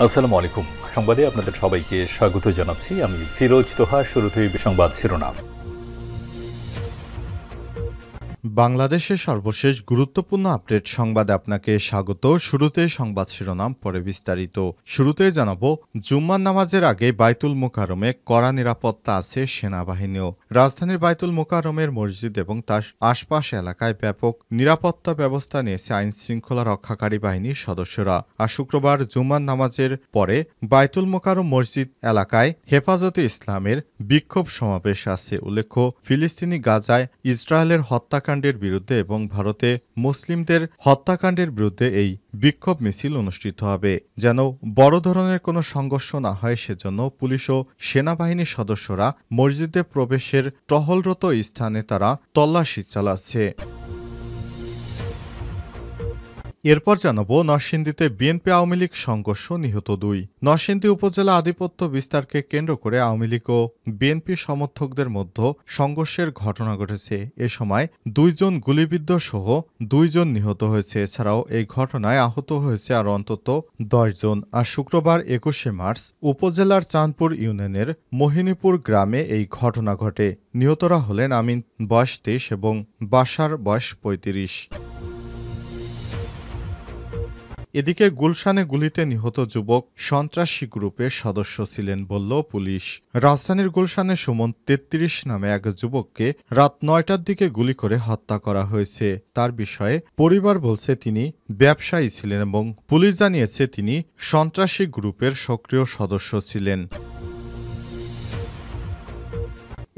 আসসালামু আলাইকুম। সংবাদে আপনাদের সবাইকে স্বাগত জানাচ্ছি। আমি ফিরোজ তোহা। শুরুতেই সংবাদ শিরোনাম। বাংলাদেশের সর্বশেষ গুরুত্বপূর্ণ আপডেট সংবাদে আপনাকে স্বাগত। শুরুতে সংবাদ শিরোনাম, পরে বিস্তারিত। শুরুতে জানাবো, জুম্মার নামাজের আগে বাইতুল মোকাররমে কড়া নিরাপত্তা আছে সেনাবাহিনীও। রাজধানীর বাইতুল মোকাররমের মসজিদ এবং তার আশপাশ এলাকায় ব্যাপক নিরাপত্তা ব্যবস্থা নিয়েছে আইন শৃঙ্খলা রক্ষাকারী বাহিনীর সদস্যরা। আর শুক্রবার জুম্মার নামাজের পরে বাইতুল মোকাররম মসজিদ এলাকায় হেফাজতে ইসলামের বিক্ষোভ সমাবেশ আছে। উল্লেখ্য, ফিলিস্তিনি গাজায় ইসরায়েলের হত্যাকাণ্ডের বিরুদ্ধে এবং ভারতে মুসলিমদের হত্যাকাণ্ডের বিরুদ্ধে এই বিক্ষোভ মিছিল অনুষ্ঠিত হবে। যেন বড় ধরনের কোনো সংঘর্ষ না হয় সেজন্য পুলিশ ও সেনাবাহিনীর সদস্যরা মসজিদে প্রবেশের টহলরত স্থানে তারা তল্লাশি চালাচ্ছে। এরপর জানাবো, নরসিংদীতে বিএনপি আওয়ামী লীগ সংঘর্ষ, নিহত 2। নরসিংদী উপজেলা আধিপত্য বিস্তারকে কেন্দ্র করে আওয়ামী লীগ ও বিএনপি সমর্থকদের মধ্যে সংঘর্ষের ঘটনা ঘটেছে। এ সময় 2 জন গুলিবিদ্ধ সহ 2 জন নিহত হয়েছে। এছাড়াও এই ঘটনায় আহত হয়েছে আরও অন্তত 10 জন। আর শুক্রবার 21শে মার্চ উপজেলার চাঁদপুর ইউনিয়নের মোহিনীপুর গ্রামে এই ঘটনা ঘটে। নিহতরা হলেন আমিন, বয়স 23 এবং বাশার, বয়স 35। এদিকে গুলশানে গুলিতে নিহত যুবক সন্ত্রাসী গ্রুপের সদস্য ছিলেন বলল পুলিশ। রাজধানীর গুলশানে সুমন 33 নামে এক যুবককে রাত 9টার দিকে গুলি করে হত্যা করা হয়েছে। তার বিষয়ে পরিবার বলছে তিনি ব্যবসায়ী ছিলেন এবং পুলিশ জানিয়েছে তিনি সন্ত্রাসী গ্রুপের সক্রিয় সদস্য ছিলেন।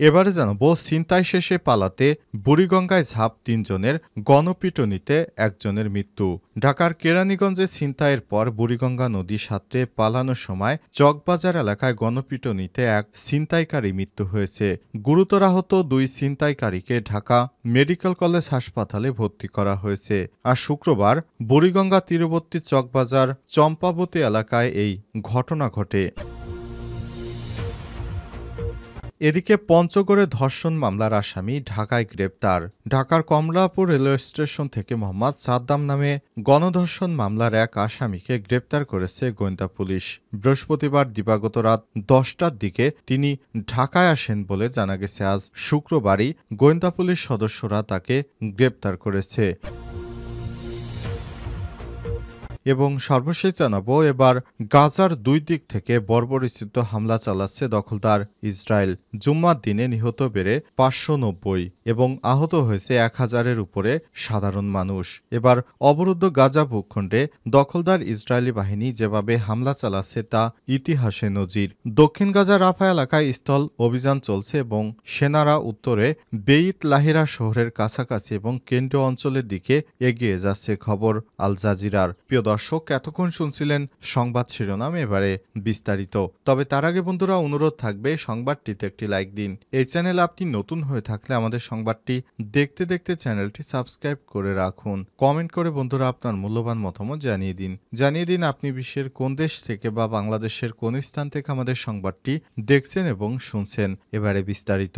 এবারে জানাবো, ছিনতাই শেষে পালাতে বুড়িগঙ্গায় ঝাঁপ 3 জনের, গণপিটুনিতে 1 জনের মৃত্যু। ঢাকার কেরানীগঞ্জে ছিনতাইয়ের পর বুড়িগঙ্গা নদী সাঁতরে পালানোর সময় চকবাজার এলাকায় গণপিটুনিতে এক ছিনতাইকারী মৃত্যু হয়েছে। গুরুতর আহত 2 ছিনতাইকারীকে ঢাকা মেডিকেল কলেজ হাসপাতালে ভর্তি করা হয়েছে। আর শুক্রবার বুড়িগঙ্গা তীরবর্তী চকবাজার চম্পাবতী এলাকায় এই ঘটনা ঘটে। এদিকে পঞ্চগড়ে ধর্ষণ মামলার আসামি ঢাকায় গ্রেপ্তার। ঢাকার কমলাপুর রেলওয়ে স্টেশন থেকে মোহাম্মদ সাদ্দাম নামে গণধর্ষণ মামলার এক আসামিকে গ্রেপ্তার করেছে গোয়েন্দা পুলিশ। বৃহস্পতিবার দিবাগত রাত 10টার দিকে তিনি ঢাকায় আসেন বলে জানা গেছে। আজ শুক্রবারই গোয়েন্দা পুলিশ সদস্যরা তাকে গ্রেপ্তার করেছে। এবং সর্বশেষ জানাবো, এবার গাজার 2 দিক থেকে বর্বরোচিত হামলা চালাচ্ছে দখলদার ইসরায়েল। জুম্মার দিনে নিহত বেড়ে 590 এবং আহত হয়েছে 1000-এর উপরে সাধারণ মানুষ। এবার অবরুদ্ধ গাজা ভূখণ্ডে দখলদার ইসরায়েলি বাহিনী যেভাবে হামলা চালাচ্ছে তা ইতিহাসে নজির। দক্ষিণ গাজা রাফা এলাকায় স্থল অভিযান চলছে এবং সেনারা উত্তরে বেইত লাহিরা শহরের কাছাকাছি এবং কেন্দ্রীয় অঞ্চলের দিকে এগিয়ে যাচ্ছে। খবর আল জাজিরার। প্রিয় দর্শক, এতক্ষণ শুনছিলেন সংবাদ শিরোনাম, এবারে বিস্তারিত। তবে তার আগে বন্ধুরা, অনুরোধ থাকবে সংবাদটিতে একটি লাইক দিন। এই চ্যানেলে আপনি নতুন হয়ে থাকলে আমাদের সংবাদটি দেখতে দেখতে চ্যানেলটি সাবস্ক্রাইব করে রাখুন। কমেন্ট করে বন্ধুরা আপনার মূল্যবান মতামত জানিয়ে দিন আপনি বিশ্বের কোন দেশ থেকে বা বাংলাদেশের কোন স্থান থেকে আমাদের সংবাদটি দেখছেন এবং শুনছেন। এবারে বিস্তারিত।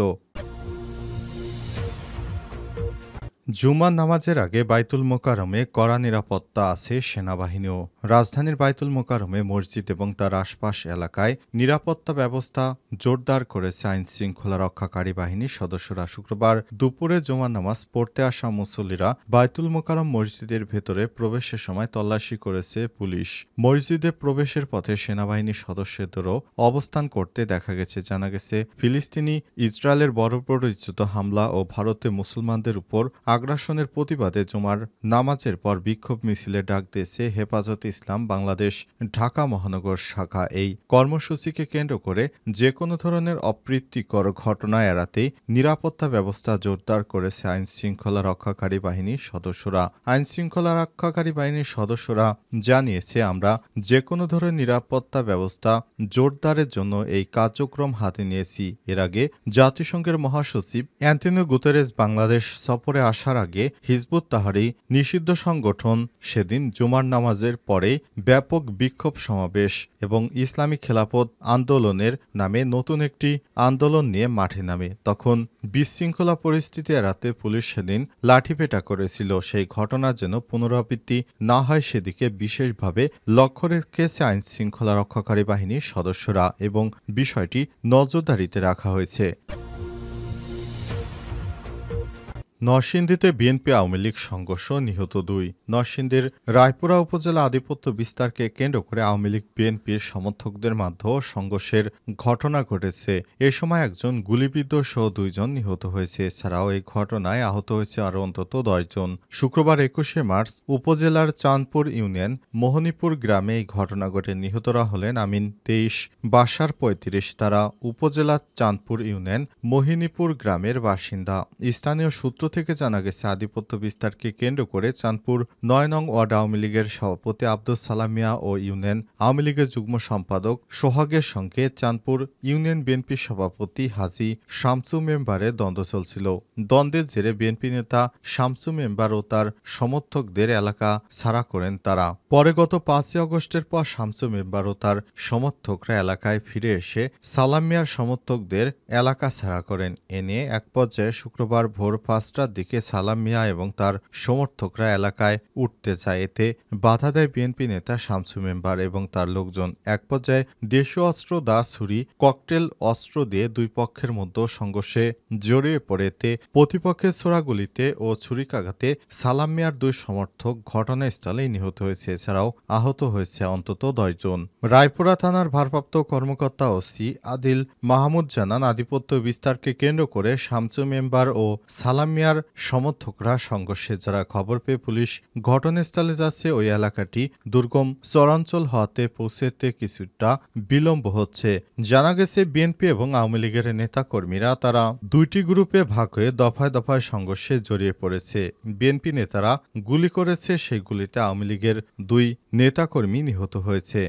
জুমার নামাজের আগে বাইতুল মোকাররমে কড়া নিরাপত্তা আছে সেনাবাহিনীও। রাজধানীর বাইতুল মোকাররমে মসজিদ এবং তার আশপাশ এলাকায় নিরাপত্তা ব্যবস্থা জোরদার করেছে আইন শৃঙ্খলা রক্ষাকারী বাহিনীর সদস্যরা। শুক্রবার দুপুরে জুমার নামাজ পড়তে আসা মুসল্লিরা বাইতুল মোকাররম মসজিদের ভেতরে প্রবেশের সময় তল্লাশি করেছে পুলিশ। মসজিদে প্রবেশের পথে সেনাবাহিনীর সদস্যদেরও অবস্থান করতে দেখা গেছে। জানা গেছে, ফিলিস্তিনি ইসরায়েলের বর্বরোচিত হামলা ও ভারতে মুসলমানদের উপর আগ্রাসনের প্রতিবাদে জুমার নামাজের পর বিক্ষোভ মিছিলে ডাক দিয়েছে হেফাজতে ইসলাম বাংলাদেশ ঢাকা মহানগর শাখা। এই কর্মসূচিকে কেন্দ্র করে যে কোনো ধরনের অপ্রীতিকর ঘটনা এড়াতে নিরাপত্তা ব্যবস্থা জোরদার করেছে আইন শৃঙ্খলা রক্ষাকারী বাহিনীর সদস্যরা। আইন শৃঙ্খলা রক্ষাকারী বাহিনীর সদস্যরা জানিয়েছে, আমরা যে কোনো ধরনের নিরাপত্তা ব্যবস্থা জোরদারের জন্য এই কার্যক্রম হাতে নিয়েছি। এর আগে জাতিসংঘের মহাসচিব অ্যান্টোনিও গুতেরেস বাংলাদেশ সফরে আসা আসার আগে হিজবুত তাহরির নিষিদ্ধ সংগঠন সেদিন জুমার নামাজের পরে ব্যাপক বিক্ষোভ সমাবেশ এবং ইসলামী খেলাফত আন্দোলনের নামে নতুন একটি আন্দোলন নিয়ে মাঠে নামে। তখন বিশৃঙ্খলা পরিস্থিতি এড়াতে পুলিশ সেদিন লাঠিপেটা করেছিল। সেই ঘটনা যেন পুনরাবৃত্তি না হয় সেদিকে বিশেষভাবে লক্ষ্য রেখেছে আইনশৃঙ্খলা রক্ষাকারী বাহিনীর সদস্যরা এবং বিষয়টি নজরদারিতে রাখা হয়েছে। নরসিংদীতে বিএনপি আওয়ামী লীগ সংঘর্ষ, নিহত 2। নরসিংদীর রায়পুরা উপজেলা আধিপত্য বিস্তারকে কেন্দ্র করে আওয়ামী লীগ বিএনপির সমর্থকদের মধ্যে সংঘর্ষের ঘটনা ঘটেছে। এ সময় একজন গুলিবিদ্ধ সহ 2 জন নিহত হয়েছে। এছাড়াও এই ঘটনায় আহত হয়েছে আরও অন্তত 10 জন। শুক্রবার 21শে মার্চ উপজেলার চাঁদপুর ইউনিয়ন মোহনীপুর গ্রামে এই ঘটনা ঘটে। নিহতরা হলেন আমিন 23, বাসার 35। তারা উপজেলার চাঁদপুর ইউনিয়ন মোহিনীপুর গ্রামের বাসিন্দা। স্থানীয় সূত্র থেকে জানা গেছে, আধিপত্য বিস্তারকে কেন্দ্র করে চাঁদপুর 9 নং ওয়ার্ড আওয়ামী লীগের সভাপতি আব্দুস সালাম মিয়া ও ইউনিয়ন আওয়ামী লীগের যুগ্ম সম্পাদক সোহাগের সঙ্গে চাঁদপুর ইউনিয়ন বিএনপির সভাপতি হাজী শামসু মেম্বারের দ্বন্দ্ব চলছিল। দ্বন্দ্বের জেরে বিএনপি নেতা শামসু মেম্বার ও তার সমর্থকদের এলাকা ছাড়া করেন তারা। পরে গত 5 আগস্টের পর শামসু মেম্বার ও তার সমর্থকরা এলাকায় ফিরে এসে সালাম মিয়ার সমর্থকদের এলাকা ছাড়া করেন। এ নিয়ে এক পর্যায়ে শুক্রবার ভোর 5টার দিকে সালাম মিয়া এবং তার সমর্থকরা এলাকায় উঠতে যায়। এতে বাধা দেয় বিএনপি নেতা শামসু মেম্বার এবং তার লোকজন। এক পর্যায়ে দেশীয় অস্ত্র, দা, ছুরি, ককটেল অস্ত্র দিয়ে 2 পক্ষের মধ্যে সংঘর্ষে জড়িয়ে পড়ে। এতে প্রতিপক্ষের ছোড়াগুলিতে ও ছুরিকাঘাতে সালাম মিয়ার 2 সমর্থক ঘটনাস্থলেই নিহত হয়েছে। এছাড়াও আহত হয়েছে অন্তত 10 জন। রায়পুরা থানার ভারপ্রাপ্ত কর্মকর্তা ওসি আদিল মাহমুদ জানান, আধিপত্য বিস্তারকে কেন্দ্র করে শামসু মেম্বার ও সালাম মিয়ার সমর্থকরা সংঘর্ষে যারা খবর পেয়ে পুলিশ ঘটনাস্থলে যাচ্ছে। ওই এলাকাটি দুর্গম চরাঞ্চল হওয়াতে পৌঁছতে কিছুটা বিলম্ব হচ্ছে। জানা গেছে, বিএনপি এবং আওয়ামী লীগের নেতাকর্মীরা তারা 2টি গ্রুপে ভাগ হয়ে দফায় দফায় সংঘর্ষে জড়িয়ে পড়েছে। বিএনপি নেতারা গুলি করেছে, সেই গুলিতে আওয়ামী লীগের 2 নেতাকর্মী নিহত হয়েছে।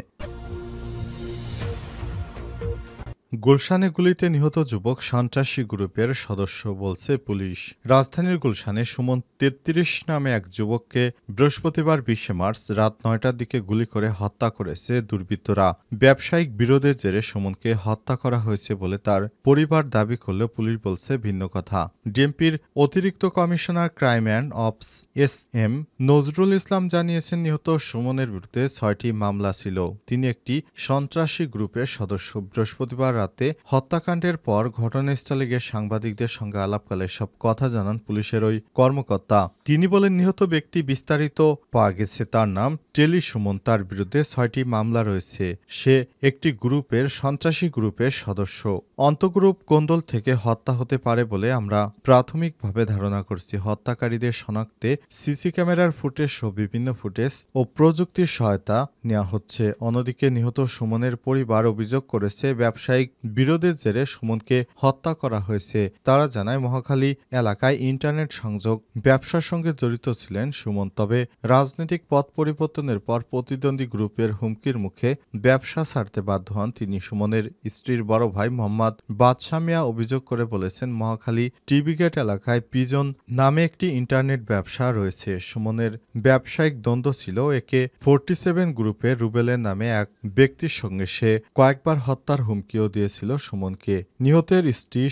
গুলশানে গুলিতে নিহত যুবক সন্ত্রাসী গ্রুপের সদস্য বলছে পুলিশ। রাজধানীর গুলশানে সুমন 33 নামে এক যুবককে বৃহস্পতিবার 20শে মার্চ রাত 9টার দিকে গুলি করে হত্যা করেছে দুর্বৃত্তরা। ব্যবসায়িক বিরোধের জেরে সুমনকে হত্যা করা হয়েছে বলে তার পরিবার দাবি করলেও পুলিশ বলছে ভিন্ন কথা। ডিএমপির অতিরিক্ত commissioner crime and ops S M. Nazrul Islam জানিয়েছেন, নিহত সুমনের বিরুদ্ধে 6টি মামলা ছিল। তিনি একটি সন্ত্রাসী গ্রুপের সদস্য। বৃহস্পতিবার রাতে হত্যাকাণ্ডের পর ঘটনাস্থলে গিয়ে সাংবাদিকদের সঙ্গে আলাপকালে সব কথা জানান পুলিশের ওই কর্মকর্তা। তিনি বলেন, নিহত ব্যক্তি বিস্তারিত পাওয়া গেছে। তার নাম টেলি সুমন। তার বিরুদ্ধে 6টি মামলা রয়েছে। সে একটি গ্রুপের সন্ত্রাসী গ্রুপের সদস্য। অন্তঃগ্রুপ কোন্দল থেকে হত্যা হতে পারে বলে আমরা প্রাথমিকভাবে ধারণা করছি। হত্যাকারীদের শনাক্তে সিসি ক্যামেরার ফুটেজ সহ বিভিন্ন ফুটেজ ও প্রযুক্তির সহায়তা নেওয়া হচ্ছে। অন্যদিকে নিহত সুমনের পরিবার অভিযোগ করেছে, ব্যবসায়িক বিরোধের জেরে সুমনকে হত্যা করা হয়েছে। তারা জানায়, মহাখালী এলাকায় ইন্টারনেট সংযোগ ব্যবসার সঙ্গে জড়িত ছিলেন সুমন। তবে রাজনৈতিক পথ পরিবর্তনের পর প্রতিদ্বন্দ্বী গ্রুপের হুমকির মুখে ব্যবসা ছাড়তে বাধ্য হন তিনি। সুমনের স্ত্রীর বড় ভাই মোহাম্মদ বাদশা মিয়া অভিযোগ করে বলেছেন, মহাখালী টিভি গেট এলাকায় পিজন নামে একটি ইন্টারনেট ব্যবসা রয়েছে। সুমনের ব্যবসায়িক দ্বন্দ্ব ছিল। একে 47 গ্রুপের রুবেলের নামে এক ব্যক্তির সঙ্গে সে কয়েকবার হত্যার হুমকিও দিয়েছিল সুমনকে। নিহতের স্ত্রী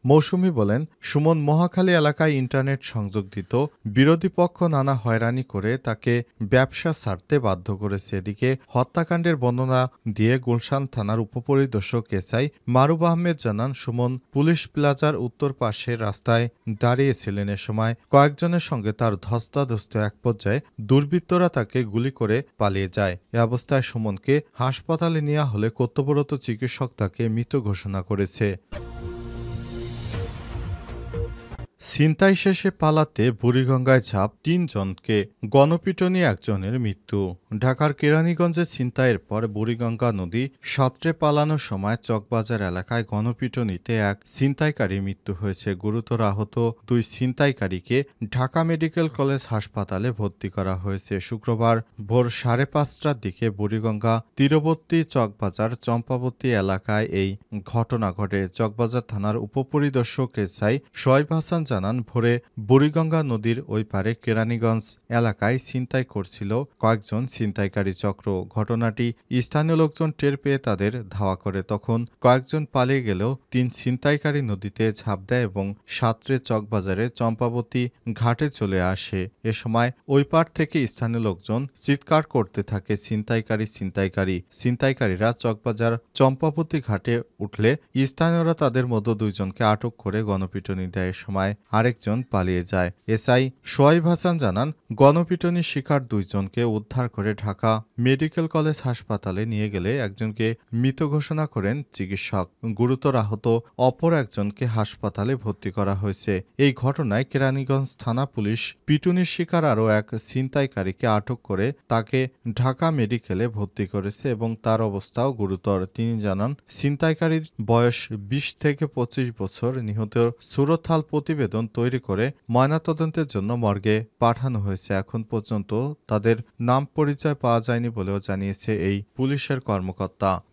মৌসুমী বলেন, সুমন মহাখালী এলাকায় ইন্টারনেট সংযোগ দিত। বিরোধী পক্ষ নানা হয়রানি করে তাকে ব্যবসা ছাড়তে বাধ্য করেছে। এদিকে হত্যাকাণ্ডের বর্ণনা দিয়ে গুলশান থানার উপপরিদর্শক এসআই মারুফ আহমেদ জানান, সুমন পুলিশ প্লাজার উত্তর পাশে রাস্তায় দাঁড়িয়েছিলেন। এ সময় কয়েকজনের সঙ্গে তার ধস্তাধস্ত। এক পর্যায়ে দুর্বৃত্তরা তাকে গুলি করে পালিয়ে যায়। এ অবস্থায় সুমনকে হাসপাতালে নেওয়া হলে কর্তব্যরত চিকিৎসক তাকে মৃত ঘোষণা করেছে। ছিনতাই শেষে পালাতে বুড়িগঙ্গায় ঝাঁপ 3 জনকে, গণপিটুনি 1 জনের মৃত্যু। ঢাকার কেরানীগঞ্জে ছিনতাইয়ের পর বুড়িগঙ্গা নদী সাঁতরে পালানোর সময় চকবাজার এলাকায় গণপিটুনিতে এক ছিনতাইকারীর মৃত্যু হয়েছে। গুরুতর আহত 2 ছিনতাইকারীকে ঢাকা মেডিকেল কলেজ হাসপাতালে ভর্তি করা হয়েছে। শুক্রবার ভোর 5:30টার দিকে বুড়িগঙ্গা তীরবর্তী চকবাজার চম্পাবতী এলাকায় এই ঘটনা ঘটে। চকবাজার থানার উপপরিদর্শক এসআই শোয়েব হাসান জানান, জানান, ভোরে বুড়িগঙ্গা নদীর ওই পারে কেরানীগঞ্জ এলাকায় ছিনতাই করছিল কয়েকজন ছিনতাইকারী চক্র। ঘটনাটি স্থানীয় লোকজন টের পেয়ে তাদের ধাওয়া করে। তখন কয়েকজন পালিয়ে গেলেও ৩ ছিনতাইকারী নদীতে ঝাঁপ দেয় এবং সাঁতরে চকবাজারে চম্পাবতী ঘাটে চলে আসে। এ সময় ওই পার থেকে স্থানীয় লোকজন চিৎকার করতে থাকে, ছিনতাইকারীরা চকবাজার চম্পাবতী ঘাটে উঠলে স্থানীয়রা তাদের মধ্যে ২ জনকে আটক করে গণপিটুনি দেয়। এ সময় আরেকজন পালিয়ে যায়। এসআই সোহাইব হাসান জানান, গণপিটুনির শিকার ২ জনকে উদ্ধার করে ঢাকা মেডিকেল কলেজ হাসপাতালে নিয়ে গেলে একজনকে মৃত ঘোষণা করেন চিকিৎসক। গুরুতর আহত অপর একজনকে হাসপাতালে ভর্তি করা হয়েছে। এই ঘটনায় কেরানীগঞ্জ থানা পুলিশ পিটুনির শিকার আরও এক ছিনতাইকারীকে আটক করে তাকে ঢাকা মেডিকেলে ভর্তি করেছে এবং তার অবস্থাও গুরুতর। তিনি জানান, ছিনতাইকারীর বয়স ২০ থেকে ২৫ বছর। নিহতের সুরতহাল প্রতিবেদন তৈরি করে ময়নাতদন্তের জন্য মর্গে পাঠানো হয়েছে। এখন পর্যন্ত তাদের নাম পরিচয় পাওয়া যায়নি বলেও জানিয়েছে এই পুলিশের কর্মকর্তা।